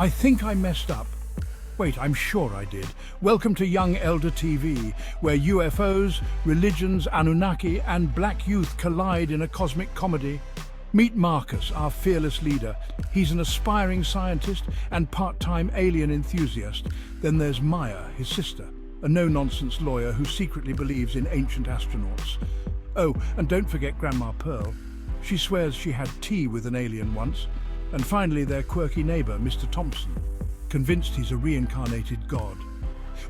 I think I messed up. Wait, I'm sure I did. Welcome to Young Elder TV, where UFOs, religions, Anunnaki, and black youth collide in a cosmic comedy. Meet Marcus, our fearless leader. He's an aspiring scientist and part-time alien enthusiast. Then there's Maya, his sister, a no-nonsense lawyer who secretly believes in ancient astronauts. Oh, and don't forget Grandma Pearl. She swears she had tea with an alien once. And finally, their quirky neighbor, Mr. Thompson, convinced he's a reincarnated god.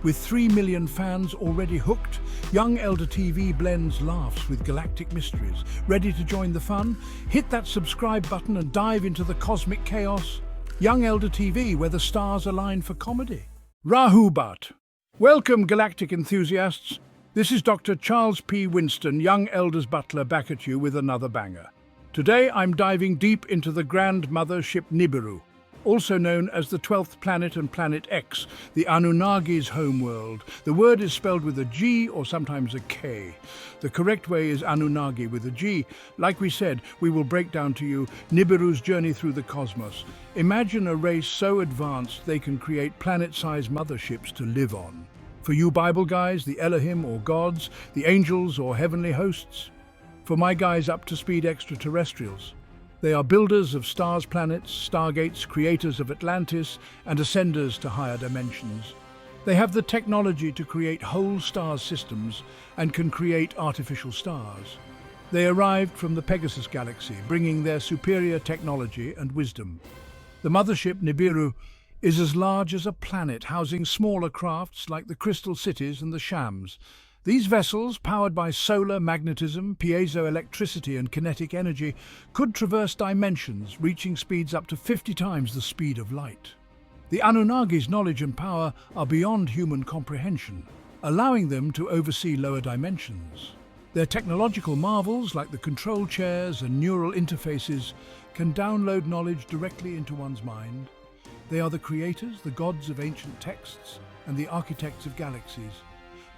With 3 million fans already hooked, Young Elder TV blends laughs with galactic mysteries. Ready to join the fun? Hit that subscribe button and dive into the cosmic chaos. Young Elder TV, where the stars align for comedy. Rahubat. Welcome, galactic enthusiasts. This is Dr. Charles P. Winston, Young Elder's Butler, back at you with another banger. Today I'm diving deep into the Grand Mothership Nibiru, also known as the 12th planet and Planet X, the Anunnaki's homeworld. The word is spelled with a G or sometimes a K. The correct way is Anunnaki with a G. Like we said, we will break down to you Nibiru's journey through the cosmos. Imagine a race so advanced they can create planet-sized motherships to live on. For you Bible guys, the Elohim or gods, the angels or heavenly hosts. For my guys up to speed extraterrestrials. They are builders of stars, planets, stargates, creators of Atlantis, and ascenders to higher dimensions. They have the technology to create whole star systems and can create artificial stars. They arrived from the Pegasus galaxy, bringing their superior technology and wisdom. The mothership Nibiru is as large as a planet, housing smaller crafts like the crystal cities and the shams. These vessels, powered by solar magnetism, piezoelectricity and kinetic energy, could traverse dimensions, reaching speeds up to 50 times the speed of light. The Anunnaki's knowledge and power are beyond human comprehension, allowing them to oversee lower dimensions. Their technological marvels, like the control chairs and neural interfaces, can download knowledge directly into one's mind. They are the creators, the gods of ancient texts, and the architects of galaxies.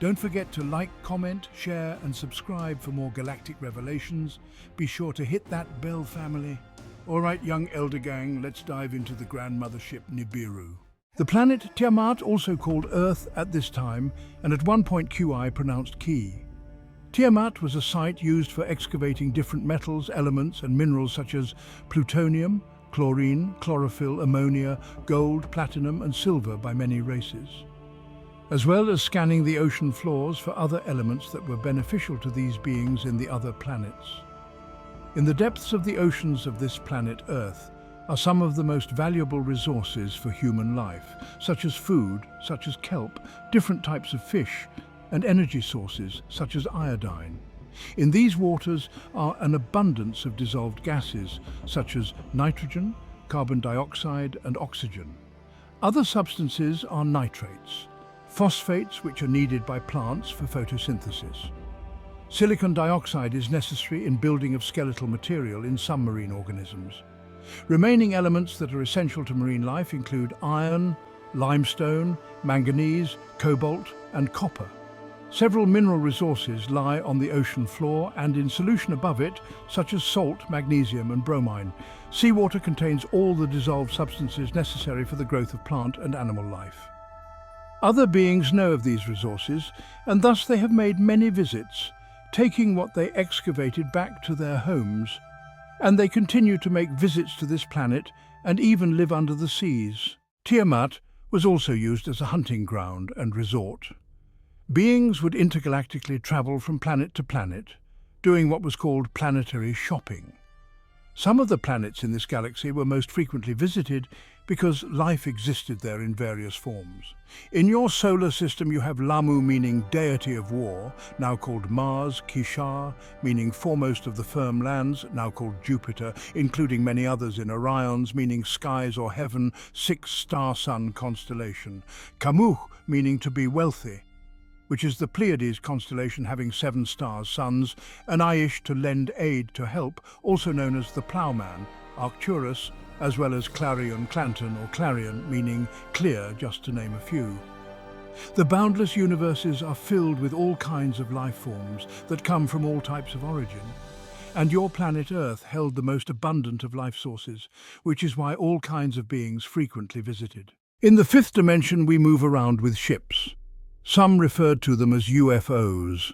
Don't forget to like, comment, share and subscribe for more galactic revelations. Be sure to hit that bell, family. Alright, Young Elder Gang, let's dive into the Grand Mothership Nibiru. The planet Tiamat, also called Earth at this time, and at one point QI pronounced Ki. Tiamat was a site used for excavating different metals, elements and minerals such as plutonium, chlorine, chlorophyll, ammonia, gold, platinum and silver by many races, as well as scanning the ocean floors for other elements that were beneficial to these beings in the other planets. In the depths of the oceans of this planet Earth are some of the most valuable resources for human life, such as food, such as kelp, different types of fish, and energy sources, such as iodine. In these waters are an abundance of dissolved gases, such as nitrogen, carbon dioxide, and oxygen. Other substances are nitrates, phosphates, which are needed by plants for photosynthesis. Silicon dioxide is necessary in building of skeletal material in some marine organisms. Remaining elements that are essential to marine life include iron, limestone, manganese, cobalt, and copper. Several mineral resources lie on the ocean floor and in solution above it, such as salt, magnesium, and bromine. Seawater contains all the dissolved substances necessary for the growth of plant and animal life. Other beings know of these resources, and thus they have made many visits, taking what they excavated back to their homes. And they continue to make visits to this planet and even live under the seas. Tiamat was also used as a hunting ground and resort. Beings would intergalactically travel from planet to planet, doing what was called planetary shopping. Some of the planets in this galaxy were most frequently visited because life existed there in various forms. In your solar system you have Lamu, meaning deity of war, now called Mars, Kishar, meaning foremost of the firm lands, now called Jupiter, including many others in Orions, meaning skies or heaven, 6-star sun constellation, Kamuh, meaning to be wealthy, which is the Pleiades constellation having 7 stars, suns, and Aish to lend aid to help, also known as the Ploughman, Arcturus, as well as Clarion Clanton or Clarion, meaning clear, just to name a few. The boundless universes are filled with all kinds of life forms that come from all types of origin. and your planet Earth held the most abundant of life sources, which is why all kinds of beings frequently visited. In the fifth dimension, we move around with ships. Some referred to them as UFOs.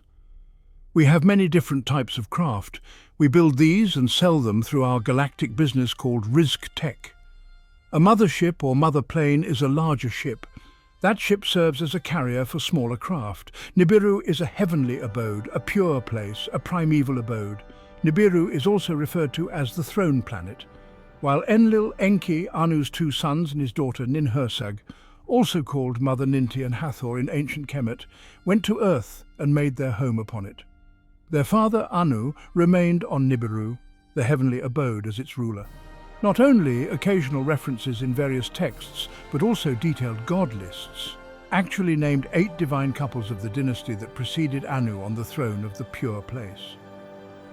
We have many different types of craft. We build these and sell them through our galactic business called Rizq Tech. A mothership or mother plane is a larger ship. That ship serves as a carrier for smaller craft. Nibiru is a heavenly abode, a pure place, a primeval abode. Nibiru is also referred to as the throne planet, while Enlil, Enki, Anu's two sons and his daughter Ninhursag, also called Mother Ninti and Hathor in ancient Kemet, went to Earth and made their home upon it. Their father Anu remained on Nibiru, the heavenly abode, as its ruler. Not only occasional references in various texts, but also detailed god lists, actually named 8 divine couples of the dynasty that preceded Anu on the throne of the pure place.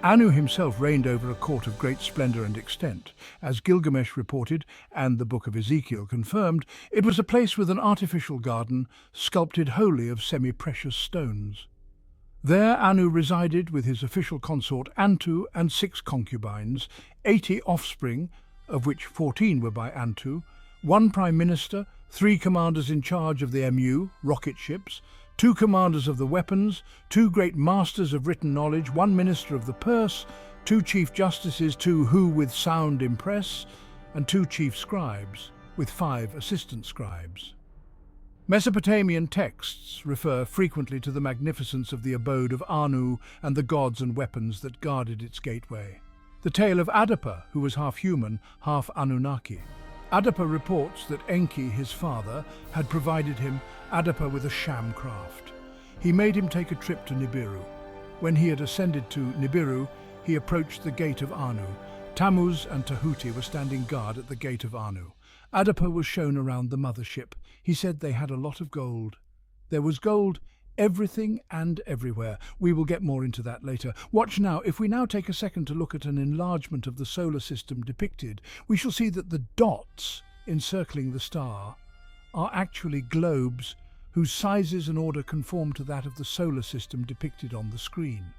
Anu himself reigned over a court of great splendor and extent. As Gilgamesh reported, and the Book of Ezekiel confirmed, it was a place with an artificial garden, sculpted wholly of semi-precious stones. There Anu resided with his official consort Antu and 6 concubines, 80 offspring, of which 14 were by Antu, 1 prime minister, 3 commanders in charge of the MU, rocket ships, 2 commanders of the weapons, 2 great masters of written knowledge, 1 minister of the purse, 2 chief justices, 2 who with sound impress, and 2 chief scribes, with 5 assistant scribes. Mesopotamian texts refer frequently to the magnificence of the abode of Anu and the gods and weapons that guarded its gateway. The tale of Adapa, who was half human, half Anunnaki. Adapa reports that Enki, his father, had provided him, Adapa, with a sham craft. He made him take a trip to Nibiru. When he had ascended to Nibiru, he approached the gate of Anu. Tammuz and Tahuti were standing guard at the gate of Anu. Adapa was shown around the mothership. He said they had a lot of gold. There was gold everything and everywhere. We will get more into that later. Watch now. If we now take a second to look at an enlargement of the solar system depicted, we shall see that the dots encircling the star are actually globes whose sizes and order conform to that of the solar system depicted on the screen.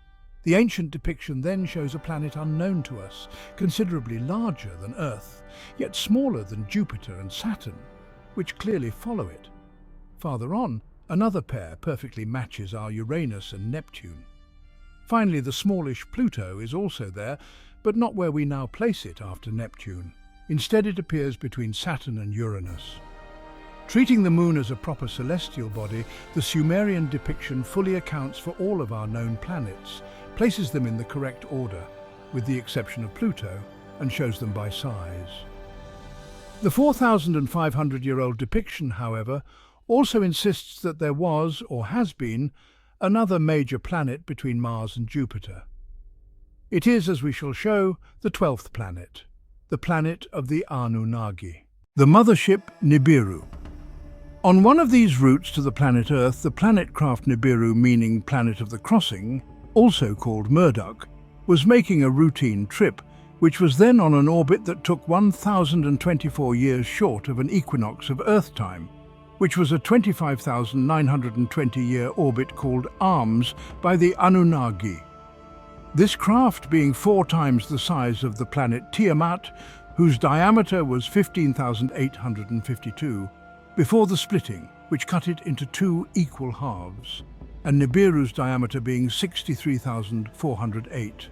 The ancient depiction then shows a planet unknown to us, considerably larger than Earth, yet smaller than Jupiter and Saturn, which clearly follow it. Farther on, another pair perfectly matches our Uranus and Neptune. Finally, the smallish Pluto is also there, but not where we now place it after Neptune. Instead, it appears between Saturn and Uranus. Treating the Moon as a proper celestial body, the Sumerian depiction fully accounts for all of our known planets, places them in the correct order, with the exception of Pluto, and shows them by size. The 4,500-year-old depiction, however, also insists that there was, or has been, another major planet between Mars and Jupiter. It is, as we shall show, the 12th planet, the planet of the Anunnaki, the mothership Nibiru. On one of these routes to the planet Earth, the planet craft Nibiru, meaning Planet of the Crossing, also called Murdoch, was making a routine trip, which was then on an orbit that took 1,024 years short of an equinox of Earth time, which was a 25,920-year orbit called ARMS by the Anunnaki. This craft being 4 times the size of the planet Tiamat, whose diameter was 15,852, before the splitting, which cut it into 2 equal halves, and Nibiru's diameter being 63,408.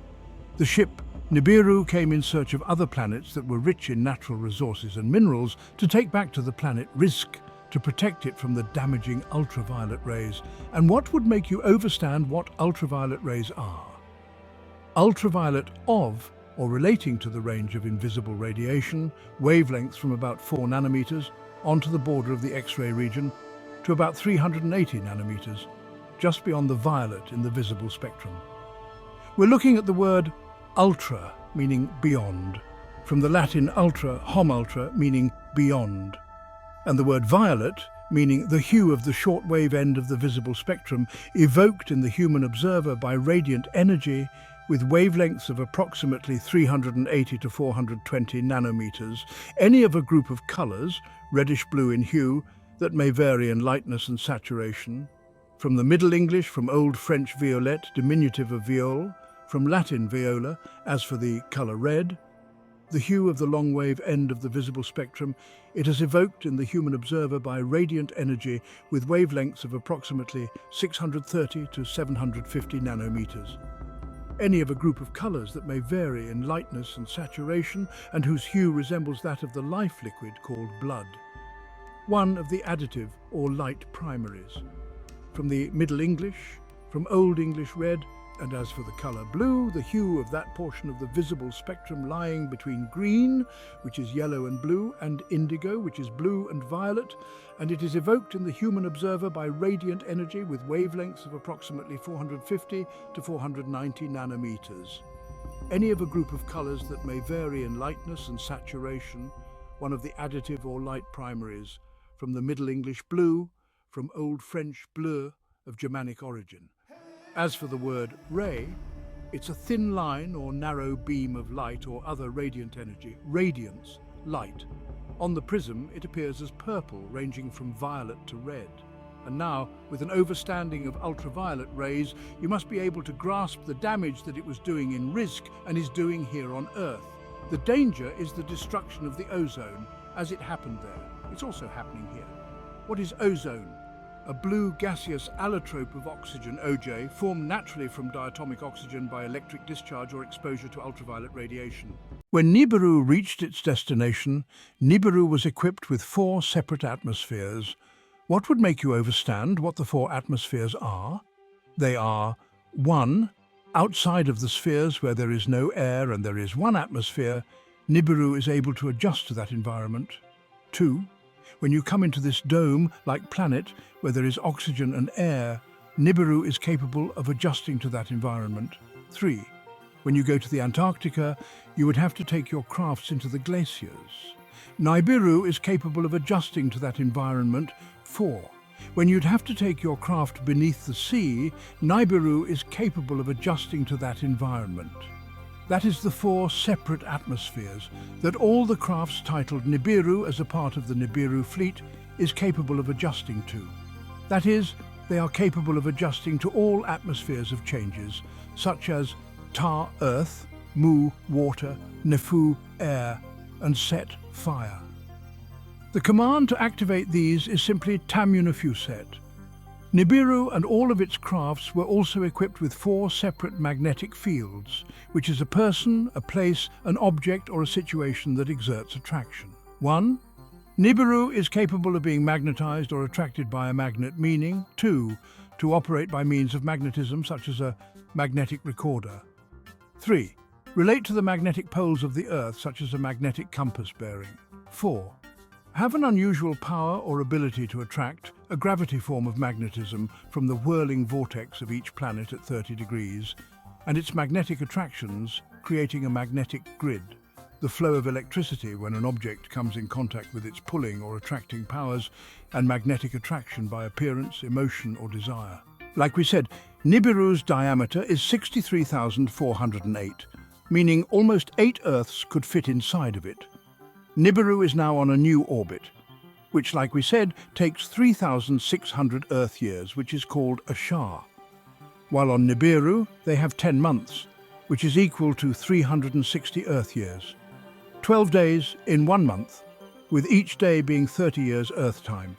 The ship Nibiru came in search of other planets that were rich in natural resources and minerals to take back to the planet Rizq, to protect it from the damaging ultraviolet rays. And what would make you overstand what ultraviolet rays are? Ultraviolet of, or relating to the range of invisible radiation, wavelengths from about 4 nanometers, onto the border of the X-ray region, to about 380 nanometers, just beyond the violet in the visible spectrum. We're looking at the word ultra, meaning beyond, from the Latin ultra, hom ultra, meaning beyond, and the word violet, meaning the hue of the shortwave end of the visible spectrum, evoked in the human observer by radiant energy with wavelengths of approximately 380 to 420 nanometers, any of a group of colors, reddish-blue in hue, that may vary in lightness and saturation. From the Middle English, from Old French violet, diminutive of viol, from Latin viola, as for the colour red, the hue of the long-wave end of the visible spectrum, it is evoked in the human observer by radiant energy with wavelengths of approximately 630 to 750 nanometers. Any of a group of colours that may vary in lightness and saturation and whose hue resembles that of the life liquid called blood. One of the additive or light primaries. From the Middle English, from Old English red, and as for the colour blue, the hue of that portion of the visible spectrum lying between green, which is yellow and blue, and indigo, which is blue and violet, and it is evoked in the human observer by radiant energy with wavelengths of approximately 450 to 490 nanometers. Any of a group of colours that may vary in lightness and saturation, one of the additive or light primaries, from the Middle English blue, from Old French bleu of Germanic origin. As for the word ray, it's a thin line or narrow beam of light or other radiant energy, radiance, light. On the prism, it appears as purple, ranging from violet to red. And now, with an overstanding of ultraviolet rays, you must be able to grasp the damage that it was doing in Rizq and is doing here on Earth. The danger is the destruction of the ozone, as it happened there. It's also happening here. What is ozone? A blue gaseous allotrope of oxygen, OJ, formed naturally from diatomic oxygen by electric discharge or exposure to ultraviolet radiation. When Nibiru reached its destination, Nibiru was equipped with 4 separate atmospheres. What would make you overstand what the 4 atmospheres are? They are 1. Outside of the spheres where there is no air and there is 1 atmosphere, Nibiru is able to adjust to that environment. 2. When you come into this dome-like planet where there is oxygen and air, Nibiru is capable of adjusting to that environment. 3. When you go to the Antarctica, you would have to take your crafts into the glaciers. Nibiru is capable of adjusting to that environment. 4. When you'd have to take your craft beneath the sea, Nibiru is capable of adjusting to that environment. That is the 4 separate atmospheres that all the crafts titled Nibiru as a part of the Nibiru Fleet is capable of adjusting to. That is, they are capable of adjusting to all atmospheres of changes, such as Ta earth, Mu water, Nefu air, and Set fire. The command to activate these is simply Tamunafuset. Nibiru and all of its crafts were also equipped with 4 separate magnetic fields, which is a person, a place, an object or a situation that exerts attraction. 1. Nibiru is capable of being magnetized or attracted by a magnet, meaning 2. To operate by means of magnetism, such as a magnetic recorder. 3. Relate to the magnetic poles of the Earth, such as a magnetic compass bearing. 4. Have an unusual power or ability to attract, a gravity form of magnetism from the whirling vortex of each planet at 30 degrees, and its magnetic attractions creating a magnetic grid, the flow of electricity when an object comes in contact with its pulling or attracting powers, and magnetic attraction by appearance, emotion or desire. Like we said, Nibiru's diameter is 63,408, meaning almost 8 Earths could fit inside of it. Nibiru is now on a new orbit, which, like we said, takes 3,600 Earth years, which is called a Shah. While on Nibiru, they have 10 months, which is equal to 360 Earth years. 12 days in 1 month, with each day being 30 years Earth time.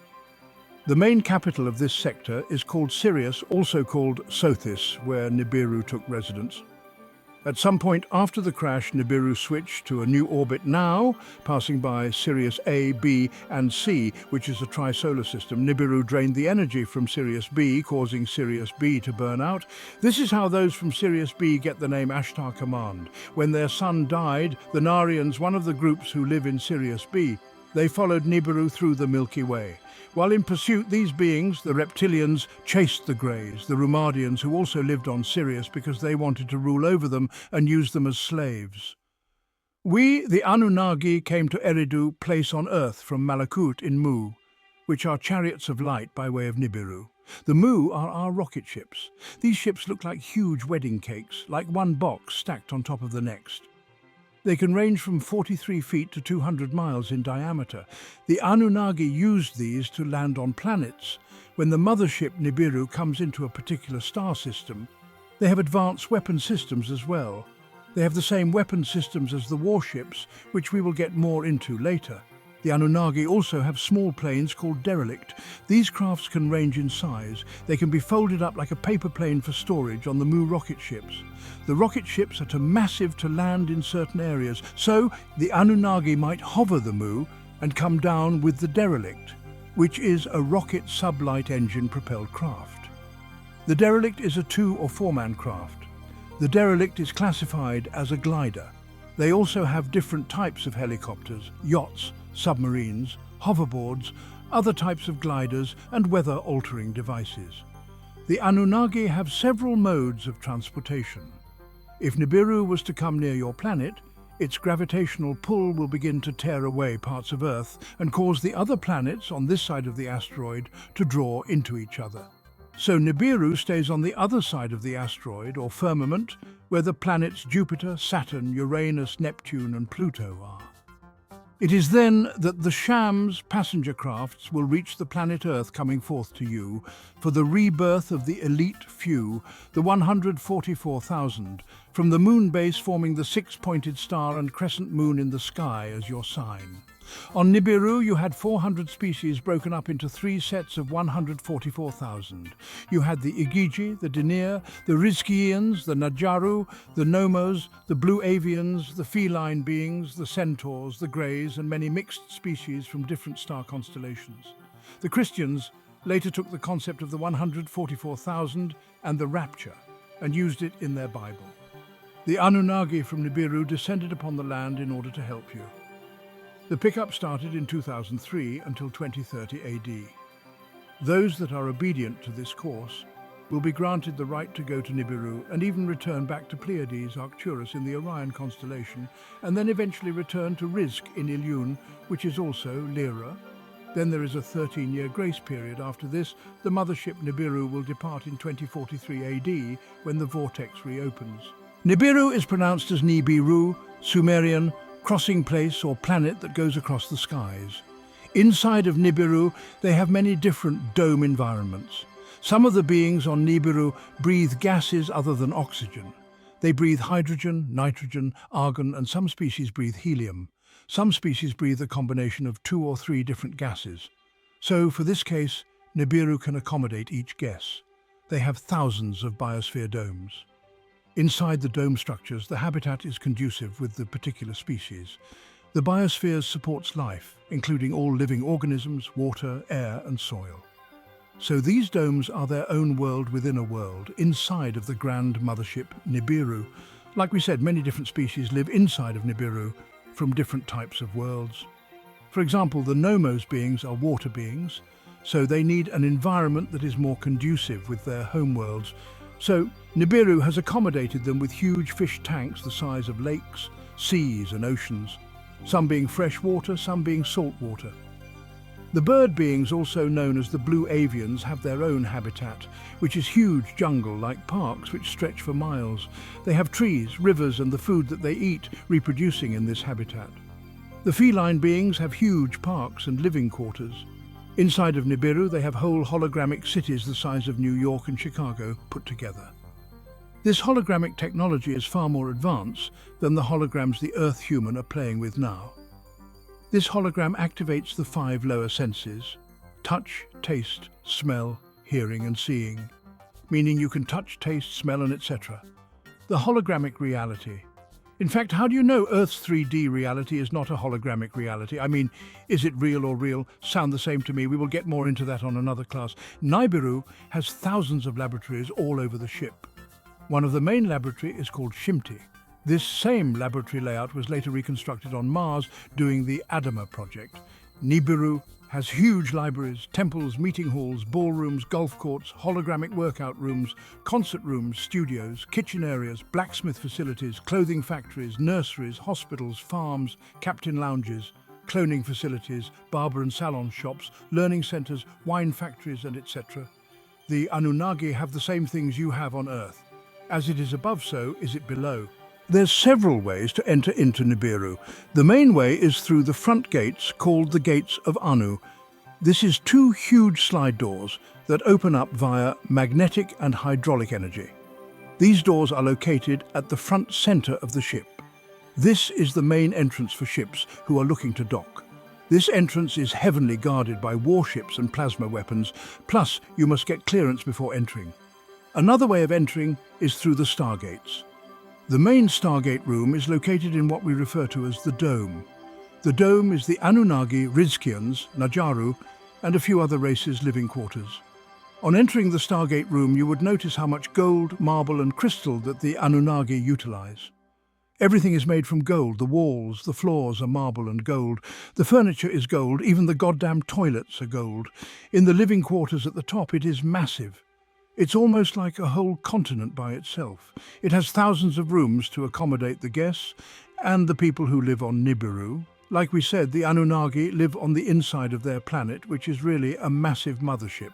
The main capital of this sector is called Sirius, also called Sothis, where Nibiru took residence. At some point after the crash, Nibiru switched to a new orbit now, passing by Sirius A, B and C, which is a tri-solar system. Nibiru drained the energy from Sirius B, causing Sirius B to burn out. This is how those from Sirius B get the name Ashtar Command. When their son died, the Narians, one of the groups who live in Sirius B, they followed Nibiru through the Milky Way. While in pursuit, these beings, the reptilians, chased the Greys, the Rumadians, who also lived on Sirius because they wanted to rule over them and use them as slaves. We, the Anunnaki, came to Eridu, place on Earth from Malakut in Mu, which are chariots of light by way of Nibiru. The Mu are our rocket ships. These ships look like huge wedding cakes, like one box stacked on top of the next. They can range from 43 feet to 200 miles in diameter. The Anunnaki used these to land on planets. When the mothership Nibiru comes into a particular star system, They have advanced weapon systems as well. They have the same weapon systems as the warships, which we will get more into later. The Anunnaki also have small planes called derelict. These crafts can range in size. They can be folded up like a paper plane for storage on the Mu rocket ships. The rocket ships are too massive to land in certain areas, so the Anunnaki might hover the Mu and come down with the derelict, which is a rocket sublight engine propelled craft. The derelict is a 2- or 4-man craft. The derelict is classified as a glider. They also have different types of helicopters, yachts, submarines, hoverboards, other types of gliders and weather-altering devices. The Anunnaki have several modes of transportation. If Nibiru was to come near your planet, its gravitational pull will begin to tear away parts of Earth and cause the other planets on this side of the asteroid to draw into each other. So Nibiru stays on the other side of the asteroid or firmament, where the planets Jupiter, Saturn, Uranus, Neptune and Pluto are. It is then that the Shams passenger crafts will reach the planet Earth, coming forth to you for the rebirth of the elite few, the 144,000, from the moon base forming the 6-pointed star and crescent moon in the sky as your sign. On Nibiru, you had 400 species broken up into 3 sets of 144,000. You had the Igigi, the Denir, the Rizkians, the Najaru, the Nomos, the Blue Avians, the feline beings, the Centaurs, the Greys, and many mixed species from different star constellations. The Christians later took the concept of the 144,000 and the rapture and used it in their Bible. The Anunnaki from Nibiru descended upon the land in order to help you. The pickup started in 2003 until 2030 AD. Those that are obedient to this course will be granted the right to go to Nibiru and even return back to Pleiades, Arcturus in the Orion constellation, and then eventually return to Rizq in Ilion, which is also Lyra. Then there is a 13-year grace period. After this, the mothership Nibiru will depart in 2043 AD when the vortex reopens. Nibiru is pronounced as Nibiru, Sumerian, crossing place or planet that goes across the skies. Inside of Nibiru, they have many different dome environments. Some of the beings on Nibiru breathe gases other than oxygen. They breathe hydrogen, nitrogen, argon, and some species breathe helium. Some species breathe a combination of 2 or 3 different gases. So, for this case, Nibiru can accommodate each guess. They have thousands of biosphere domes. Inside the dome structures, the habitat is conducive with the particular species. The biospheres supports life, including all living organisms, water, air and soil. So these domes are their own world within a world, inside of the Grand Mothership Nibiru. Like we said, many different species live inside of Nibiru from different types of worlds. For example, the Nomos beings are water beings, so they need an environment that is more conducive with their homeworlds. So Nibiru has accommodated them with huge fish tanks the size of lakes, seas and oceans, some being fresh water, some being salt water. The bird beings, also known as the Blue Avians, have their own habitat, which is huge jungle-like parks which stretch for miles. They have trees, rivers and the food that they eat reproducing in this habitat. The feline beings have huge parks and living quarters. Inside of Nibiru, they have whole hologramic cities the size of New York and Chicago put together. This hologramic technology is far more advanced than the holograms the Earth human are playing with now. This hologram activates the 5 lower senses: touch, taste, smell, hearing and seeing, meaning you can touch, taste, smell and etc. The hologramic reality. In fact, how do you know Earth's 3D reality is not a hologramic reality? I mean, is it real or real? Sound the same to me. We will get more into that on another class. Nibiru has thousands of laboratories all over the ship. One of the main laboratories is called Shimti. This same laboratory layout was later reconstructed on Mars during the Adama project. Nibiru has huge libraries, temples, meeting halls, ballrooms, golf courts, hologramic workout rooms, concert rooms, studios, kitchen areas, blacksmith facilities, clothing factories, nurseries, hospitals, farms, captain lounges, cloning facilities, barber and salon shops, learning centers, wine factories and etc. The Anunnaki have the same things you have on Earth. As it is above, so is it below. There's several ways to enter into Nibiru. The main way is through the front gates called the Gates of Anu. This is 2 huge slide doors that open up via magnetic and hydraulic energy. These doors are located at the front center of the ship. This is the main entrance for ships who are looking to dock. This entrance is heavily guarded by warships and plasma weapons, plus you must get clearance before entering. Another way of entering is through the stargates. The main stargate room is located in what we refer to as the Dome. The Dome is the Anunnaki, Rizkians, Najaru, and a few other races' living quarters. On entering the stargate room, you would notice how much gold, marble and crystal that the Anunnaki utilize. Everything is made from gold. The walls, the floors are marble and gold. The furniture is gold. Even the goddamn toilets are gold. In the living quarters at the top, it is massive. It's almost like a whole continent by itself. It has thousands of rooms to accommodate the guests and the people who live on Nibiru. Like we said, the Anunnaki live on the inside of their planet, which is really a massive mothership.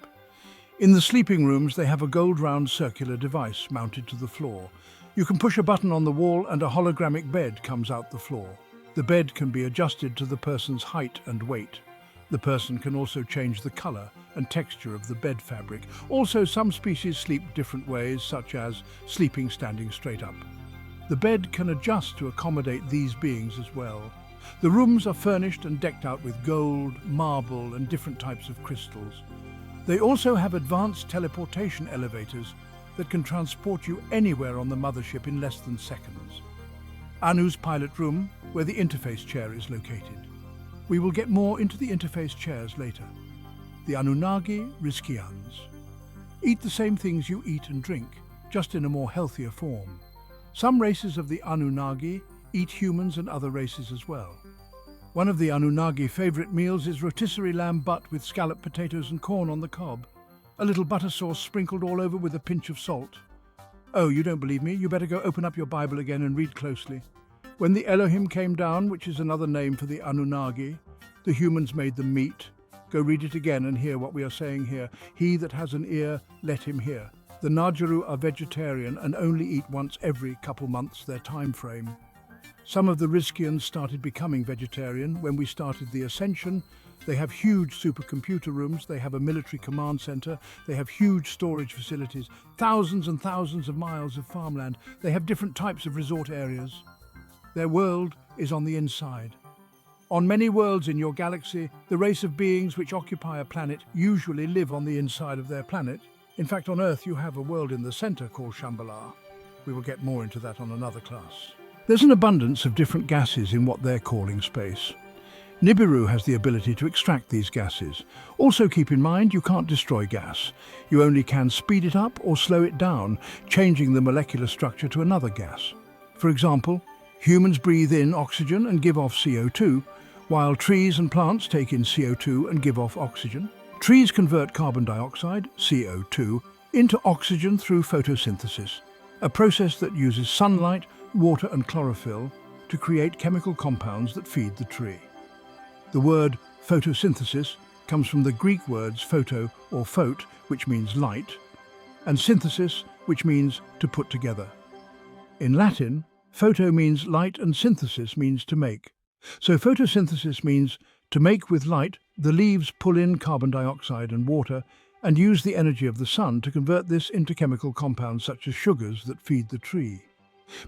In the sleeping rooms, they have a gold round circular device mounted to the floor. You can push a button on the wall and a hologramic bed comes out the floor. The bed can be adjusted to the person's height and weight. The person can also change the color and texture of the bed fabric. Also, some species sleep different ways, such as sleeping standing straight up. The bed can adjust to accommodate these beings as well. The rooms are furnished and decked out with gold, marble, and different types of crystals. They also have advanced teleportation elevators that can transport you anywhere on the mothership in less than seconds. Anu's pilot room, where the interface chair is located. We will get more into the interface chairs later. The Anunnaki Rizkians eat the same things you eat and drink, just in a more healthier form. Some races of the Anunnaki eat humans and other races as well. One of the Anunnaki favorite meals is rotisserie lamb butt with scalloped potatoes and corn on the cob. A little butter sauce sprinkled all over with a pinch of salt. Oh, you don't believe me? You better go open up your Bible again and read closely. When the Elohim came down, which is another name for the Anunnaki, the humans made them meat. Go read it again and hear what we are saying here. He that has an ear, let him hear. The Najaru are vegetarian and only eat once every couple months, their time frame. Some of the Rizkians started becoming vegetarian when we started the ascension. They have huge supercomputer rooms, they have a military command center, they have huge storage facilities, thousands and thousands of miles of farmland. They have different types of resort areas. Their world is on the inside. On many worlds in your galaxy, the race of beings which occupy a planet usually live on the inside of their planet. In fact, on Earth you have a world in the center called Shambhala. We will get more into that on another class. There's an abundance of different gases in what they're calling space. Nibiru has the ability to extract these gases. Also keep in mind you can't destroy gas. You only can speed it up or slow it down, changing the molecular structure to another gas. For example, humans breathe in oxygen and give off CO2, while trees and plants take in CO2 and give off oxygen. Trees convert carbon dioxide, CO2, into oxygen through photosynthesis, a process that uses sunlight, water and chlorophyll to create chemical compounds that feed the tree. The word photosynthesis comes from the Greek words photo or phot, which means light, and synthesis, which means to put together. In Latin, photo means light and synthesis means to make. So photosynthesis means to make with light. The leaves pull in carbon dioxide and water and use the energy of the sun to convert this into chemical compounds such as sugars that feed the tree.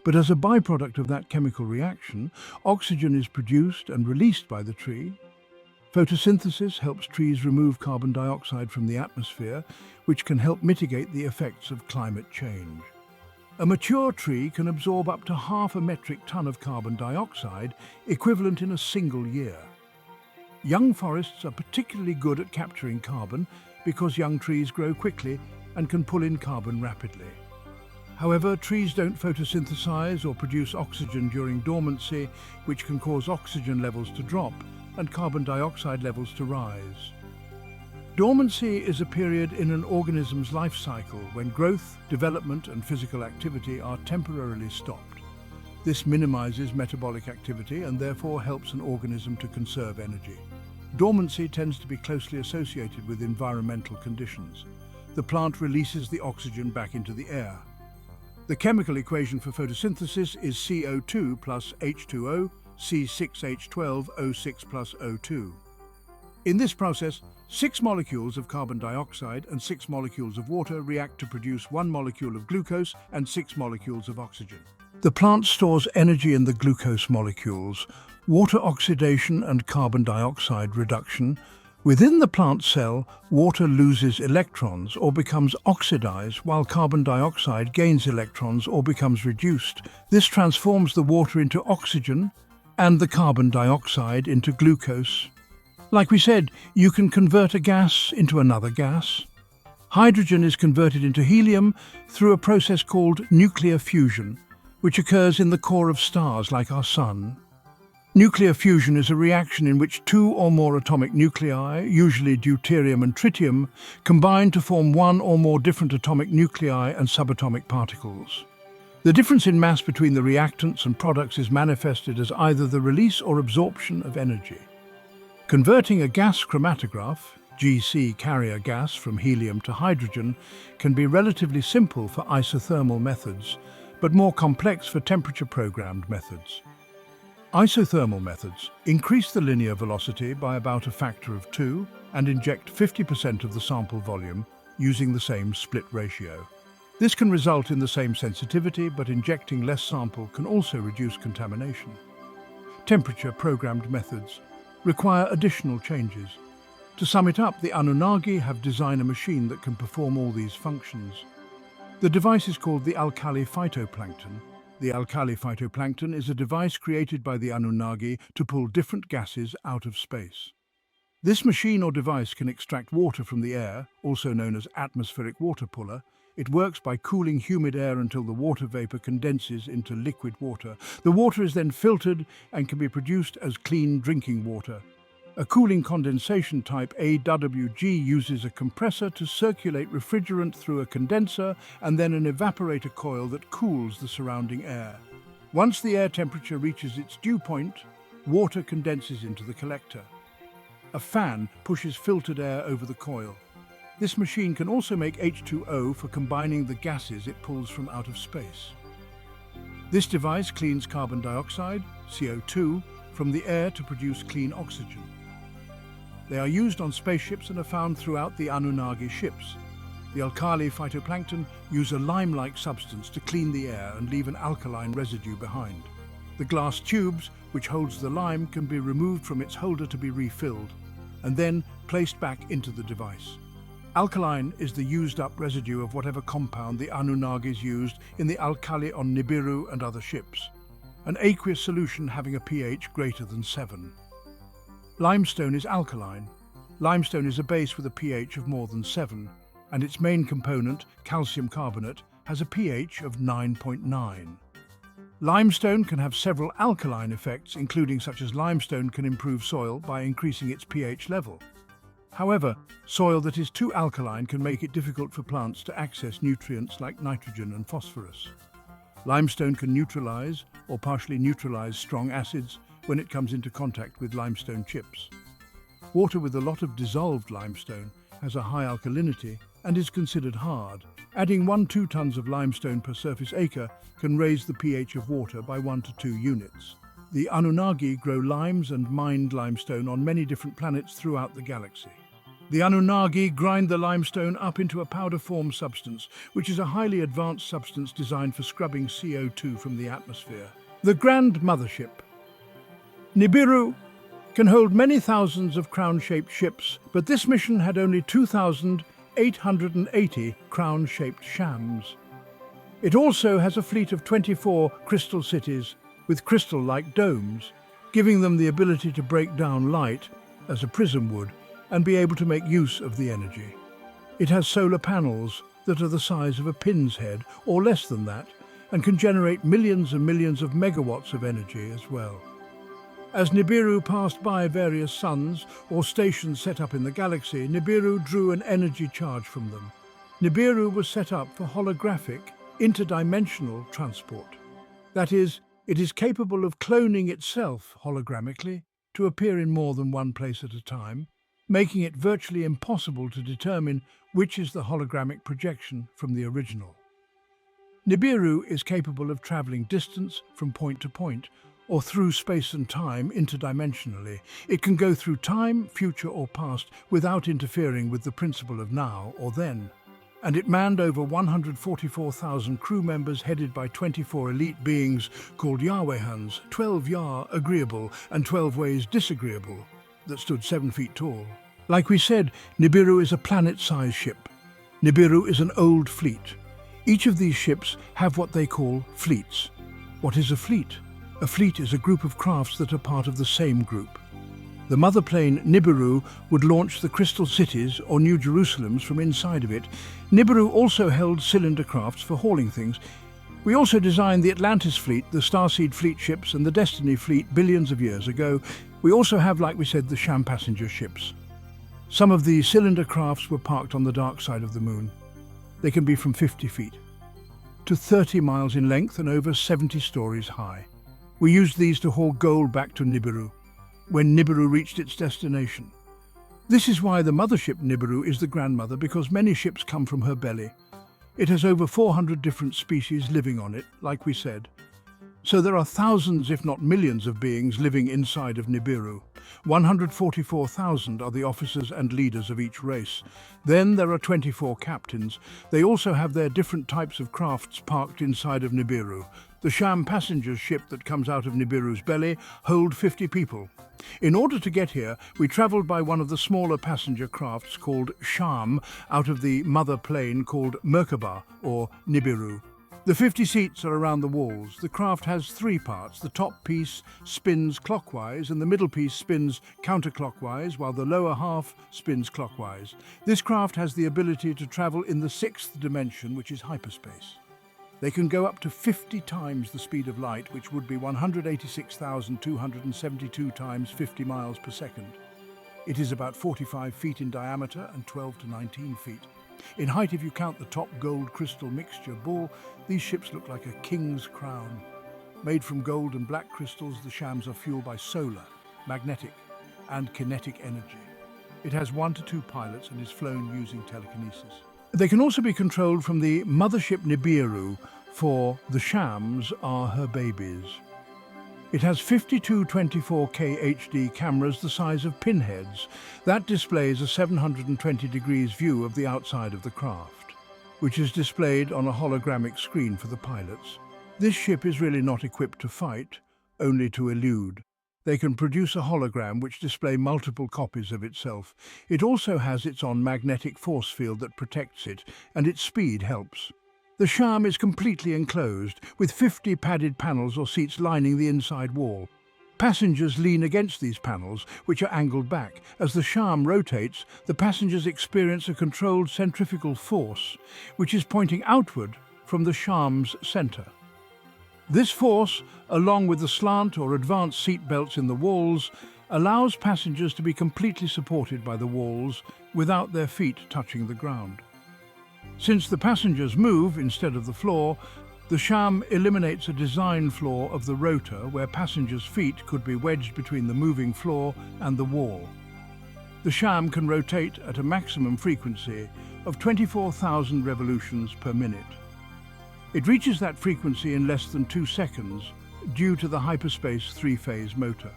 But as a byproduct of that chemical reaction, oxygen is produced and released by the tree. Photosynthesis helps trees remove carbon dioxide from the atmosphere, which can help mitigate the effects of climate change. A mature tree can absorb up to 0.5 metric ton of carbon dioxide, equivalent in a single year. Young forests are particularly good at capturing carbon because young trees grow quickly and can pull in carbon rapidly. However, trees don't photosynthesize or produce oxygen during dormancy, which can cause oxygen levels to drop and carbon dioxide levels to rise. Dormancy is a period in an organism's life cycle when growth, development and physical activity are temporarily stopped. This minimizes metabolic activity and therefore helps an organism to conserve energy. Dormancy tends to be closely associated with environmental conditions. The plant releases the oxygen back into the air. The chemical equation for photosynthesis is CO2 plus H2O, C6H12O6 plus O2. In this process, 6 molecules of carbon dioxide and 6 molecules of water react to produce 1 molecule of glucose and 6 molecules of oxygen. The plant stores energy in the glucose molecules, water oxidation and carbon dioxide reduction. Within the plant cell, water loses electrons or becomes oxidized, while carbon dioxide gains electrons or becomes reduced. This transforms the water into oxygen and the carbon dioxide into glucose. Like we said, you can convert a gas into another gas. Hydrogen is converted into helium through a process called nuclear fusion, which occurs in the core of stars like our Sun. Nuclear fusion is a reaction in which 2 or more atomic nuclei, usually deuterium and tritium, combine to form 1 or more different atomic nuclei and subatomic particles. The difference in mass between the reactants and products is manifested as either the release or absorption of energy. Converting a gas chromatograph, GC carrier gas from helium to hydrogen, can be relatively simple for isothermal methods, but more complex for temperature-programmed methods. Isothermal methods increase the linear velocity by about a factor of 2 and inject 50% of the sample volume using the same split ratio. This can result in the same sensitivity, but injecting less sample can also reduce contamination. Temperature-programmed methods require additional changes. To sum it up, the Anunnaki have designed a machine that can perform all these functions. The device is called the alkali phytoplankton. The alkali phytoplankton is a device created by the Anunnaki to pull different gases out of space. This machine or device can extract water from the air, also known as atmospheric water puller. It works by cooling humid air until the water vapor condenses into liquid water. The water is then filtered and can be produced as clean drinking water. A cooling condensation type AWG uses a compressor to circulate refrigerant through a condenser and then an evaporator coil that cools the surrounding air. Once the air temperature reaches its dew point, water condenses into the collector. A fan pushes filtered air over the coil. This machine can also make H2O for combining the gases it pulls from out of space. This device cleans carbon dioxide, CO2, from the air to produce clean oxygen. They are used on spaceships and are found throughout the Anunnaki ships. The alkali phytoplankton use a lime-like substance to clean the air and leave an alkaline residue behind. The glass tubes, which holds the lime, can be removed from its holder to be refilled, and then placed back into the device. Alkaline is the used-up residue of whatever compound the Anunnakis used in the alkali on Nibiru and other ships, an aqueous solution having a pH greater than 7. Limestone is alkaline. Limestone is a base with a pH of more than 7, and its main component, calcium carbonate, has a pH of 9.9. Limestone can have several alkaline effects, including such as limestone can improve soil by increasing its pH level. However, soil that is too alkaline can make it difficult for plants to access nutrients like nitrogen and phosphorus. Limestone can neutralize or partially neutralize strong acids when it comes into contact with limestone chips. Water with a lot of dissolved limestone has a high alkalinity and is considered hard. Adding 1-2 tons of limestone per surface acre can raise the pH of water by 1 to 2 units. The Anunnaki grow limes and mined limestone on many different planets throughout the galaxy. The Anunnaki grind the limestone up into a powder-form substance, which is a highly advanced substance designed for scrubbing CO2 from the atmosphere. The Grand Mothership Nibiru can hold many thousands of crown-shaped ships, but this mission had only 2,880 crown-shaped shams. It also has a fleet of 24 crystal cities with crystal-like domes, giving them the ability to break down light, as a prism would, and be able to make use of the energy. It has solar panels that are the size of a pin's head, or less than that, and can generate millions and millions of megawatts of energy as well. As Nibiru passed by various suns or stations set up in the galaxy, Nibiru drew an energy charge from them. Nibiru was set up for holographic, interdimensional transport. That is, it is capable of cloning itself hologrammically to appear in more than one place at a time, making it virtually impossible to determine which is the hologramic projection from the original. Nibiru is capable of traveling distance from point to point, or through space and time interdimensionally. It can go through time, future or past, without interfering with the principle of now or then. And it manned over 144,000 crew members headed by 24 elite beings called Yahwehans, 12 Yah agreeable and 12 ways disagreeable, that stood 7 feet tall. Like we said, Nibiru is a planet-sized ship. Nibiru is an old fleet. Each of these ships have what they call fleets. What is a fleet? A fleet is a group of crafts that are part of the same group. The mother plane Nibiru would launch the crystal cities or New Jerusalems from inside of it. Nibiru also held cylinder crafts for hauling things. We also designed the Atlantis fleet, the Starseed fleet ships and the Destiny fleet billions of years ago. We also have, like we said, the Sham passenger ships. Some of the cylinder crafts were parked on the dark side of the moon. They can be from 50 feet to 30 miles in length and over 70 stories high. We used these to haul gold back to Nibiru when Nibiru reached its destination. This is why the mothership Nibiru is the grandmother, because many ships come from her belly. It has over 400 different species living on it, like we said. So there are thousands, if not millions, of beings living inside of Nibiru. 144,000 are the officers and leaders of each race. Then there are 24 captains. They also have their different types of crafts parked inside of Nibiru. The Sham passenger ship that comes out of Nibiru's belly hold 50 people. In order to get here, we travelled by one of the smaller passenger crafts called Sham out of the mother plane called Merkaba or Nibiru. The 50 seats are around the walls. The craft has 3 parts. The top piece spins clockwise and the middle piece spins counterclockwise, while the lower half spins clockwise. This craft has the ability to travel in the 6th dimension, which is hyperspace. They can go up to 50 times the speed of light, which would be 186,272 times 50 miles per second. It is about 45 feet in diameter and 12 to 19 feet. In height, if you count the top gold crystal mixture ball, these ships look like a king's crown. Made from gold and black crystals, the Shams are fueled by solar, magnetic, and kinetic energy. It has 1 to 2 pilots and is flown using telekinesis. They can also be controlled from the mothership Nibiru, for the Shams are her babies. It has 52 24K HD cameras the size of pinheads. That displays a 720 degrees view of the outside of the craft, which is displayed on a hologramic screen for the pilots. This ship is really not equipped to fight, only to elude. They can produce a hologram which display multiple copies of itself. It also has its own magnetic force field that protects it, and its speed helps. The Sham is completely enclosed, with 50 padded panels or seats lining the inside wall. Passengers lean against these panels, which are angled back. As the Sham rotates, the passengers experience a controlled centrifugal force, which is pointing outward from the Sham's center. This force, along with the slant or advanced seat belts in the walls, allows passengers to be completely supported by the walls without their feet touching the ground. Since the passengers move instead of the floor, the Sham eliminates a design flaw of the rotor where passengers' feet could be wedged between the moving floor and the wall. The Sham can rotate at a maximum frequency of 24,000 revolutions per minute. It reaches that frequency in less than 2 seconds due to the hyperspace 3-phase motor.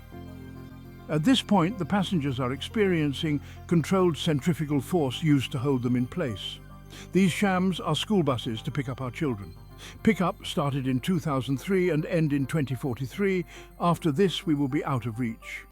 At this point, the passengers are experiencing controlled centrifugal force used to hold them in place. These Shams are school buses to pick up our children. Pickup started in 2003 and end in 2043. After this, we will be out of reach.